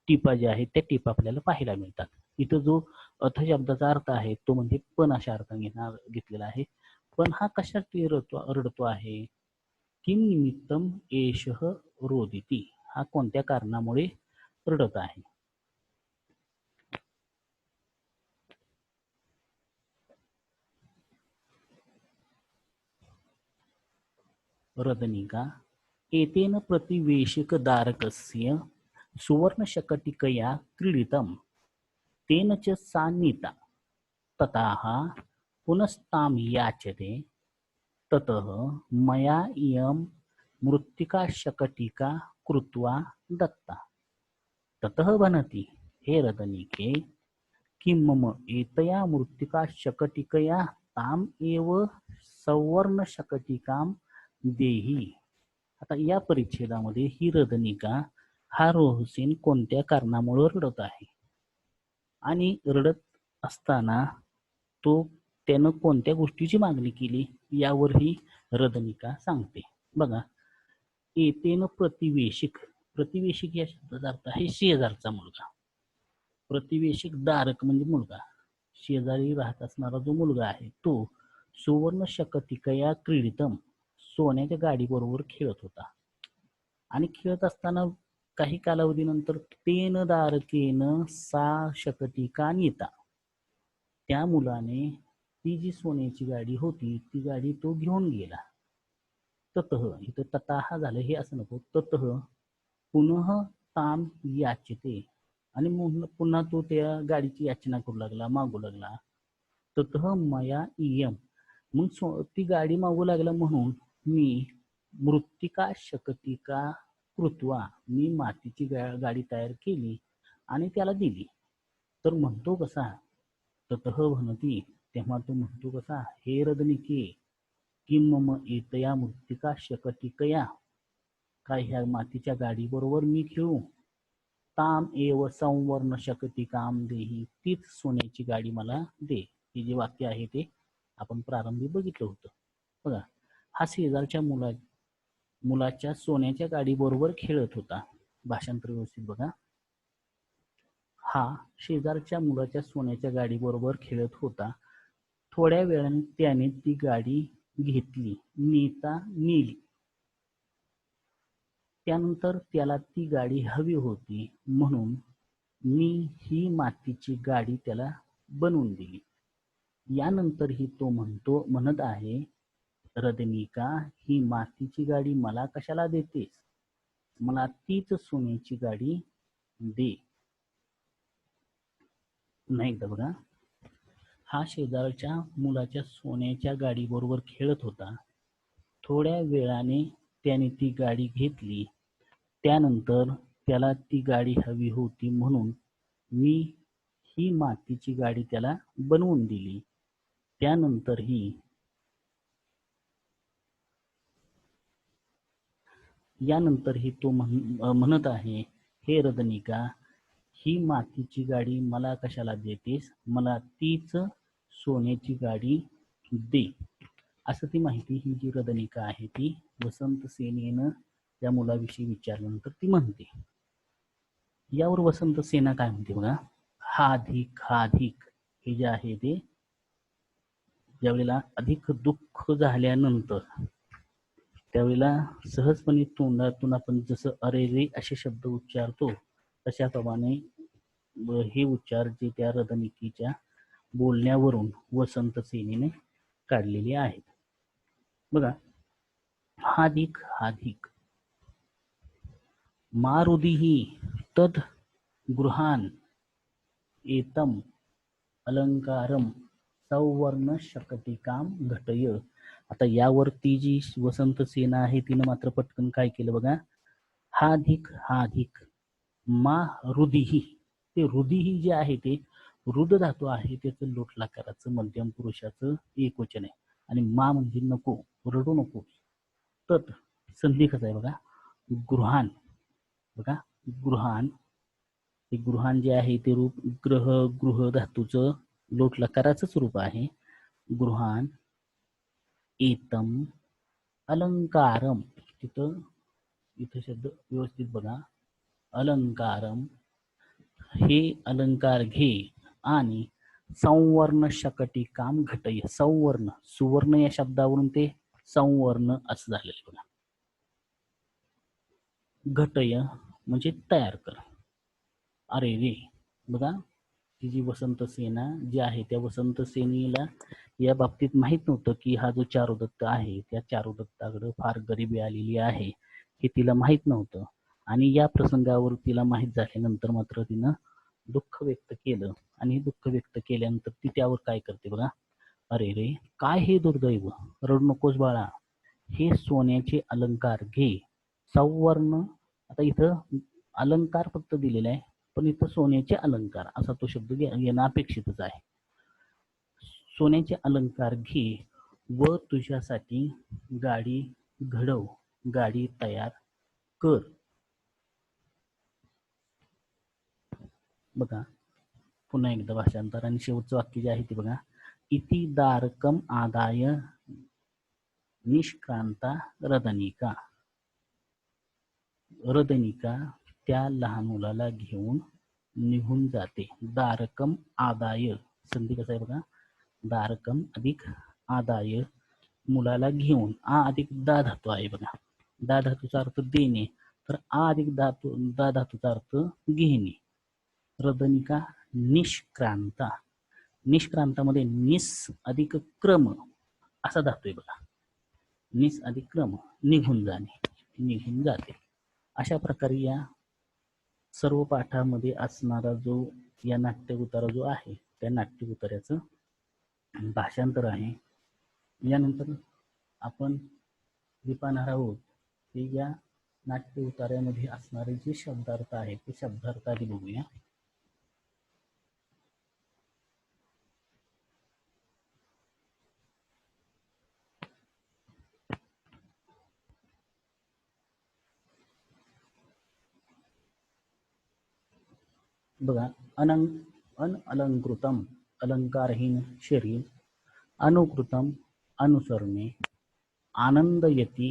टिपा ज्या आहेत त्या टिपा आपल्याला पाहायला मिळतात. इथं जो अथ शब्दाचा अर्थ आहे तो म्हणजे पण अशा अर्थाने घेतलेला आहे. पण हा कशासाठी रडतो आहे? किम निमित्तम एषः रोदिति, हा कोणत्या कारणामुळे रडत आहे. रदनिका एतेन प्रतिवेशकदारकस्य सुवर्णशकटिकया क्रीडितं तेन च सा नीता ततः पुनस्तां याचते ततः मया इयं मृत्तिकाशकटिका कृत्वा दत्ता. ततः बनति, हे रदनिके, किं मम एतया मृत्तिकाशकटिकया ताम एव सवर्णशकटिकां देहि. आता या परिच्छेदामध्ये ही रदनिका हा रोहसेन कोणत्या कारणामुळे रडत आहे आणि रडत असताना तो त्यानं कोणत्या गोष्टीची मागणी केली यावर ही रदनिका सांगते. बघा, येतेन प्रतिवेशिक, प्रतिवेशिक या शब्दाचा अर्थ आहे शेजारचा मुलगा. प्रतिवेशिक दारक म्हणजे मुलगा, शेजारी राहत असणारा जो मुलगा आहे तो सुवर्ण शकतिकया क्रीडितम, सोन्याच्या गाडी बरोबर खेळत होता आणि खेळत असताना काही कालावधीनंतर तेन दारकेन सा शकतिका नेता, त्या मुलाने ती जी सोन्याची गाडी होती ती गाडी तो घेऊन गेला. ततः, इथं ततः झालं हे असं नको, ततः पुनः ताम याचिते, आणि पुन्हा तो त्या गाडीची याचना करू लागला, मागू लागला. ततः मया इयम, मग ती गाडी मागू लागला म्हणून मी मृत्तिका शकतिका कृत्वा, मी मातीची गाडी तयार केली आणि त्याला दिली. तर म्हणतो कसा, ततः म्हणती तेव्हा तो म्हणतो कसा, हे रदनिके किम मम एतया मृत्तिका शकतिकया, काय ह्या मातीच्या गाडी बरोबर मी खेळू, ताम एव संवर्ण शकतिकाम देही, तीच सोन्याची गाडी मला दे. हे जे वाक्य आहे ते आपण प्रारंभी बघितलं होतं. बघा, हा शेजारच्या मुलाच्या सोन्याच्या गाडी बरोबर खेळत होता. भाषांतर व्यवस्थित बघा, हा शेजारच्या मुलाच्या सोन्याच्या गाडी बरोबर खेळत होता. थोड्या वेळाने त्याने ती गाडी घेतली, नेली. त्यानंतर त्याला ती गाडी हवी होती म्हणून मी ही मातीची गाडी त्याला बनवून दिली. यानंतरही तो म्हणत आहे, रदनिका, ही मातीची गाडी मला कशाला देतेस, मला तीच सोन्याची गाडी दे. पुन्हा एकदा बघा, हा शेजारच्या मुलाच्या सोन्याच्या गाडी बरोबर खेळत होता. थोड्या वेळाने त्याने ती गाडी घेतली. त्यानंतर त्याला ती गाडी हवी होती म्हणून मी ही मातीची गाडी त्याला बनवून दिली. यानंतरही तो म्हणत आहे, हे रदनिका, ही मातीची गाडी मला कशाला देतेस, मला तीच सोन्याची गाडी दे. असं ती माहिती ही जी रदनिका आहे ती वसंत सेनेनं त्या मुलाविषयी विचारल्यानंतर ती म्हणते. यावर वसंत सेना काय म्हणते बघा, हा अधिक हे जे आहे ते ज्यावेळेला अधिक दुःख झाल्यानंतर त्यावेळेला सहजपणे तोंडातून आपण जसं अरे रे असे शब्द उच्चारतो तशाप्रमाणे हे उच्चार जे त्या रदनिकेच्या बोलण्यावरून वसंत सेनेने काढलेले आहेत. बघा, हाधिक मारुदिही तद गृहान एतम अलंकारम सौवर्ण शकतिकाम घटय. आता यावरती जी वसंत सेना आहे तिने मात्र पटकन काय केलं बघा, हा अधिक मा रुदिही, ते रुदिही जे आहे ते रुद धातू आहे त्याचं लोट लकाराचं मध्यम पुरुषाचं एकवचन आहे आणि मा म्हणजे नको, रडू नको. तत संधी कसं आहे बघा, गृहान, बघा गृहान, ते गृहान जे आहे ते रूप गृह धातूचं लोट लकाराचंच रूप आहे. गृहान एतम अलंकारम, इथं शब्द व्यवस्थित बघा, अलंकारम, हे अलंकार घे आणि संवर्ण शकटिकाम घटय. संवर्ण, सुवर्ण या शब्दावरून ते संवर्ण असं झालेलं बघा. घटय म्हणजे तयार कर. अरे रे, बघा ती जी वसंत सेना जी आहे त्या वसंत सेनेला या बाबतीत माहित नव्हतं की हा जो चारुदत्त आहे त्या चारुदत्ताकडे फार गरिबी आलेली आहे हे तिला माहित नव्हतं. आणि या प्रसंगावर तिला माहित झाल्यानंतर मात्र तिनं दुःख व्यक्त केलं आणि दुःख व्यक्त केल्यानंतर ती त्यावर काय करते बघा, अरे रे काय हे दुर्दैव, रडू नकोस बाळा, हे सोन्याचे अलंकार घे. सौवर्ण, आता इथं अलंकार फक्त दिलेला आहे पण इथं सोन्याचे अलंकार असा तो शब्द येणं अपेक्षितच आहे. सोन्याचे अलंकार घे व तुझ्यासाठी गाडी घडव गाडी तयार कर. बघा पुन्हा एकदा भाषांतर आणि शेवटचं वाक्य जे आहे ते बघा. इति दारकम आदाय निष्क्रांता रदनिका. रदनिका त्या लहान मुलाला घेऊन निघून जाते. दारकम आदाय संधी कसं आहे बघा. दारकम अधिक आदाय मुलाला घेऊन. आ अधिक दा धातू आहे बघा. दा धातूचा अर्थ देणे, तर आ अधिक दा धातूचा अर्थ घेणे. रदनिका निष्क्रांता. निष्क्रांतामध्ये निस अधिक क्रम असा धातू आहे बघा. निस अधिक क्रम निघून जाणे, निघून जाते. अशा प्रकारे या सर्व पाठामध्ये असणारा जो या नाट्य उतारा जो आहे त्या नाट्य उतार्याचं भाषांतर आहे. यानंतर आपण जे पाहणार आहोत ते या नाट्य उतार्यामध्ये असणारे जे शब्दार्थ आहेत ते शब्दार्थ आधी बघूया. बघा अनअलंकृतम अलंकारहीन शरीर, अनुकृतम अनुसरणे, आनंदयती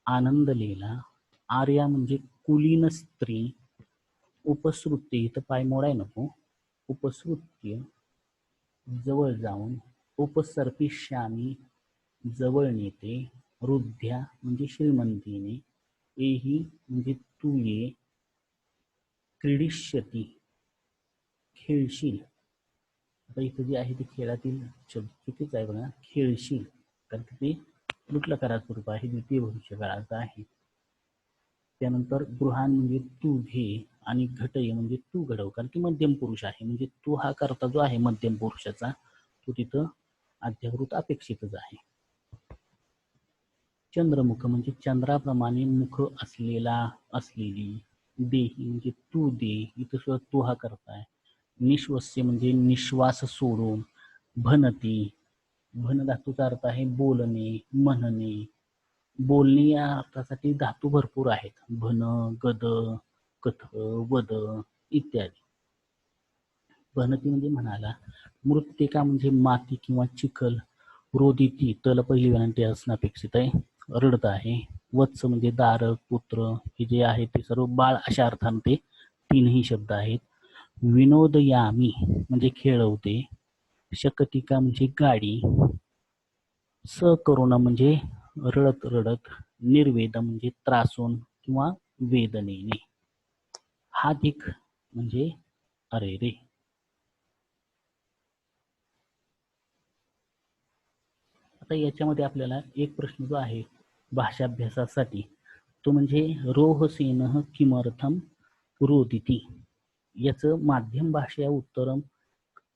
आनंदलेला, आर्या म्हणजे कुलीन स्त्री, उपसृती तर पाय मोडाय नको, उपसृत्य जवळ जाऊन, उपसर्पिष्यामी जवळ नेते, रुद्ध्या म्हणजे श्रीमंतीने, एही म्हणजे तू ये, क्रीडिष्यती खेळशील. आता इथं जे आहे ते खेळातील शब्द चुकीच आहे बघा. खेळशील कारण ते लुटलकाराचं रूप आहे, द्वितीय भविष्य काळाचं आहे. त्यानंतर गृहान म्हणजे तू घे आणि घटय म्हणजे तू घडव कारण की मध्यम पुरुष आहे. म्हणजे तू हा करता जो आहे मध्यम पुरुषाचा तो तिथं अध्यावृत अपेक्षितच आहे. चंद्रमुख म्हणजे चंद्राप्रमाणे मुख असलेला असलेली, देही म्हणजे तू दे इथं सुद्धा तू हा करताय. निश्वस्य म्हणजे निश्वास सोडून, भनती भन धातूचा अर्थ आहे बोलणे म्हणणे. बोलणे या अर्थासाठी धातू भरपूर आहेत. भन, गद, कथ, वद इत्यादी. भनती म्हणजे म्हणाला. मृत्तिका म्हणजे माती किंवा चिखल. रोदिती तल पहिली विनंती असणं अपेक्षित आहे, रडत आहे. वत्स म्हणजे दारक पुत्र हे जे आहे ते सर्व बाळ अशा अर्थाने ते तीनही शब्द आहेत. विनोदयामी म्हणजे खेळवते. शकटिका म्हणजे गाडी. सकरुणा म्हणजे रडत रडत. निर्वेद म्हणजे त्रासून किंवा वेदनेने. हादिक म्हणजे अरे रे. आता याच्यामध्ये आपल्याला एक प्रश्न जो आहे भाषाभ्यासासाठी तो म्हणजे रोहसेन किमर्थम रोदिती. याचं माध्यम भाषा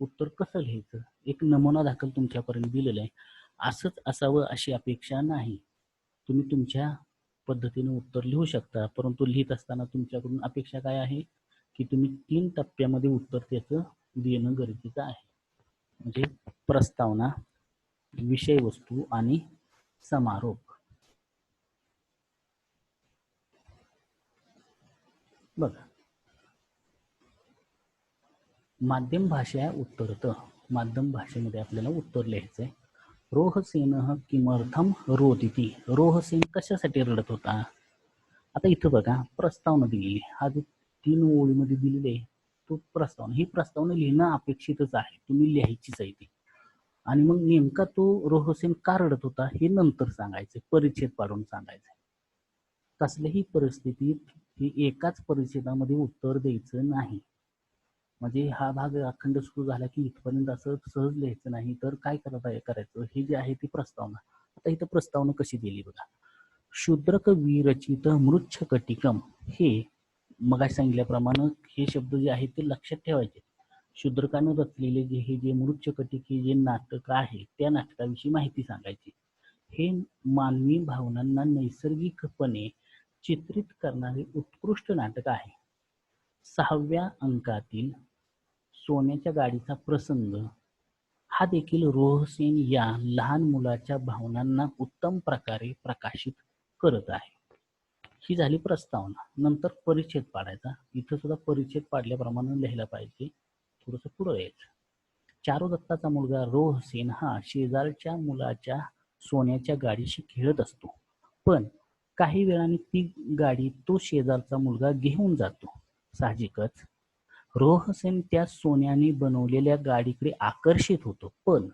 उत्तर कसं लिहायचं एक नमुना दाखल तुमच्यापर्यंत दिलेलं आहे. असंच असावं अशी अपेक्षा नाही. तुम्ही तुमच्या पद्धतीने उत्तर लिहू शकता, परंतु लिहित असताना तुमच्याकडून अपेक्षा काय आहे की तुम्ही 3 टप्प्यामध्ये उत्तर त्याचं देणं गरजेचं आहे. म्हणजे प्रस्तावना, विषय वस्तू आणि समारोप. बघा माध्यम भाषा उत्तरत. माध्यम भाषेमध्ये आपल्याला उत्तर लिहायचंय. रोहसेन किमर्थम रोदिती. रोहसेन कशासाठी रडत होता. आता इथं बघा प्रस्तावना दिलेली. हा जो 3 ओळीमध्ये दिलेली आहे तो प्रस्तावना. ही प्रस्तावना लिहिणं अपेक्षितच आहे, तुम्ही लिहायचीच आहे ती. आणि मग नेमका तो रोहसेन का रडत होता हे नंतर सांगायचं, परिच्छेद पाडून सांगायचं. कसल्याही परिस्थितीत ही एकाच परिच्छेदामध्ये उत्तर द्यायचं नाही. म्हणजे हा भाग अखंड सुरू झाला की इथपर्यंत असं सहज लिहायचं नाही, तर काय करायचं हे जे आहे ती प्रस्तावना. आता इथं प्रस्तावना कशी दिली बघा. शूद्रक विरचित मृच्छकटिकम. हे मग सांगितल्याप्रमाणे हे शब्द जे आहेत ते लक्षात ठेवायचे. शूद्रकानं रचलेले हे जे मृच्छकटिक हे जे नाटक आहे त्या नाटकाविषयी माहिती सांगायची. हे मानवी भावनांना नैसर्गिकपणे चित्रित करणारे उत्कृष्ट नाटक आहे. 6व्या अंकातील सोन्याच्या गाडीचा प्रसंग हा देखील रोहसेन या लहान मुलाच्या भावनांना उत्तम प्रकारे प्रकाशित करत आहे. ही झाली प्रस्तावना. नंतर परिच्छेद पाडायचा. इथं सुद्धा परिच्छेद पाडल्याप्रमाणे लिहायला पाहिजे. थोडंसं पुढं यायचं. चारुदत्ताचा मुलगा रोहसेन हा शेजारच्या मुलाच्या सोन्याच्या गाडीशी खेळत असतो, पण काही वेळाने ती गाडी तो शेजारचा मुलगा घेऊन जातो. साहजिकच रोहसेन त्या सोन्याने बनवलेल्या गाडीकडे आकर्षित होतो, पण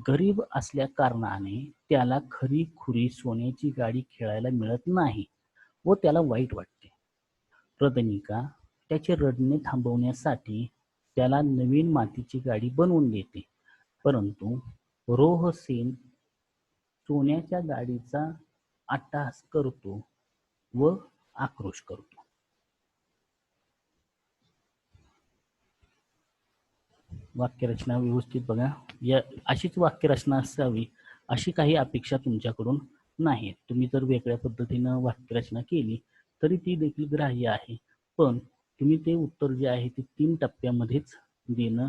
गरीब असल्या कारणाने त्याला खरी खुरी सोन्याची गाडी खेळायला मिळत नाही व त्याला वाईट वाटते. रदनिका त्याचे रडणे थांबवण्यासाठी त्याला नवीन मातीची गाडी बनवून देते, परंतु रोहसेन सोन्याच्या गाडीचा अट्टहास करतो व आक्रोश करतो. वाक्यरचना व्यवस्थित बघा. या अशीच वाक्यरचना असावी अशी काही अपेक्षा तुमच्याकडून नाही. तुम्ही जर वेगळ्या पद्धतीनं वाक्यरचना केली तरी ती देखील ग्राह्य आहे, पण तुम्ही ते उत्तर जे आहे ते 3 टप्प्यामध्येच देणं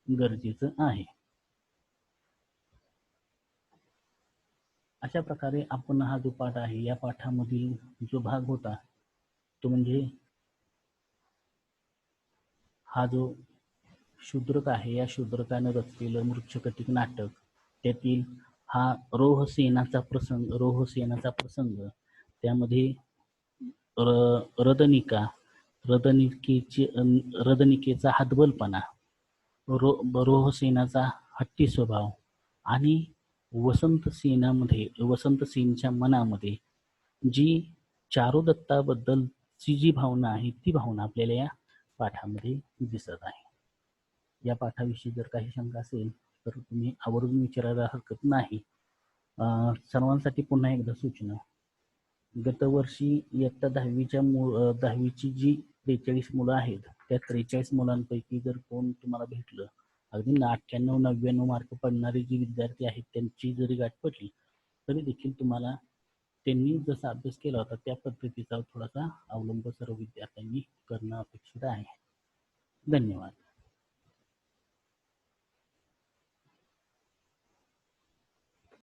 गरजेचं आहे. अशा प्रकारे आपण हा जो पाठ आहे या पाठामधील जो भाग होता तो म्हणजे हा जो शूद्रक आहे, या शूद्रकानं रचलेलं मृच्छकटिक नाटक, त्यातील हा रोहसेनाचा प्रसंग, त्यामध्ये रदनिका, रदनिकेचा हातबलपणा, रोहसेनाचा हट्टी स्वभाव आणि वसंत सेनच्या मनामध्ये जी चारुदत्ताबद्दलची जी भावना आहे ती भावना आपल्याला या पाठामध्ये दिसत आहे. या पाठाविषयी जर काही शंका असेल तर तुम्ही आवर्जून विचारायला हरकत नाही. सर्वांसाठी पुन्हा एकदा सूचना, गतवर्षी इयत्ता 10वीची जी 43 मुलं आहेत त्या 43 मुलांपैकी जर कोण तुम्हाला भेटलं, अगदी 98-99 मार्क पडणारे जे विद्यार्थी आहेत त्यांची जरी गाठ पडली तरी देखील तुम्हाला त्यांनी जसा अभ्यास केला होता त्या पद्धतीचा थोडासा अवलंब सर्व विद्यार्थ्यांनी करणं अपेक्षित आहे. धन्यवाद.